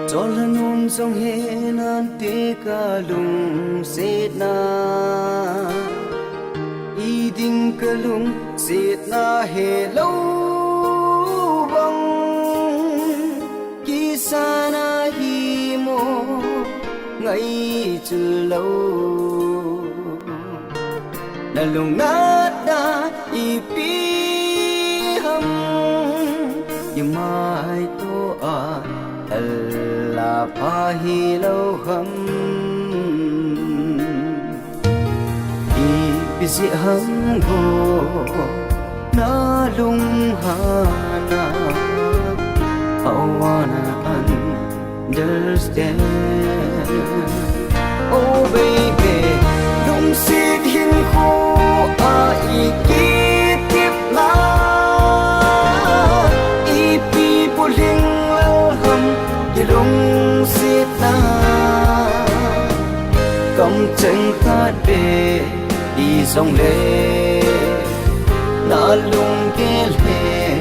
cho lần nun sông hê nan tê ca lung sét na y đinh ca lung sét na hê lâu băng kỳ sa na hi mô ngày chữ lâu na lung nát na y pi hâm y mai to a Allah pahi lâu hâm y bisi hâm go na lung hana I wanna understand. Oh baby, lung sit hin khu a i ki tiếp la i pi po ling lao hầm ki lung sit na cầm chân khát bề đi dòng lệ na lung ke lệ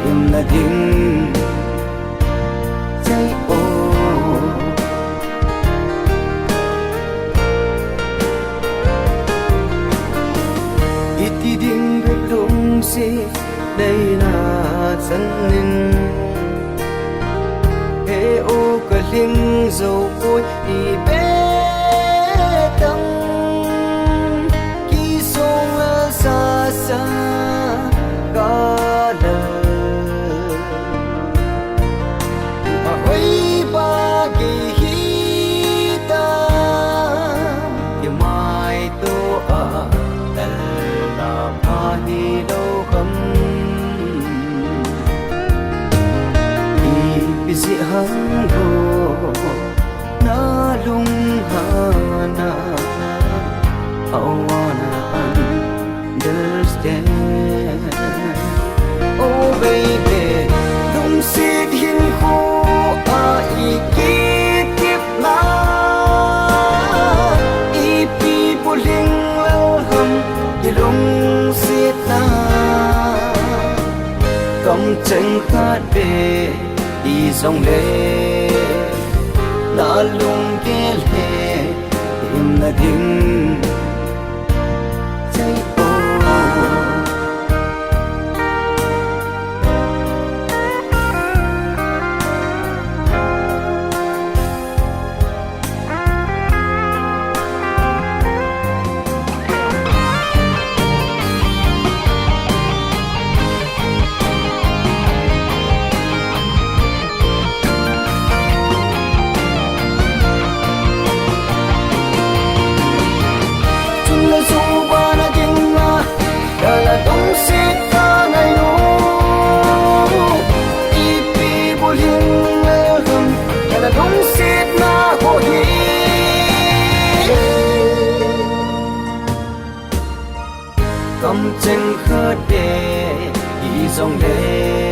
im na ding đây là dân ninh hê ô cả linh dầu côi đi bé tăng khi sông là xa xa cả đời mà quay ba kỳ hi ta thì mai tô à là ba đi đâu không bisi hang go na lung hana I wanna understand. Oh baby, lung sit hin khu a i ki tiếp la i pi po ling lao hầm ki lung sit na cầm chân khát bề đi dòng lệ na lung ke lệ im na ding say ô cầm chân khát bề đi dòng lệ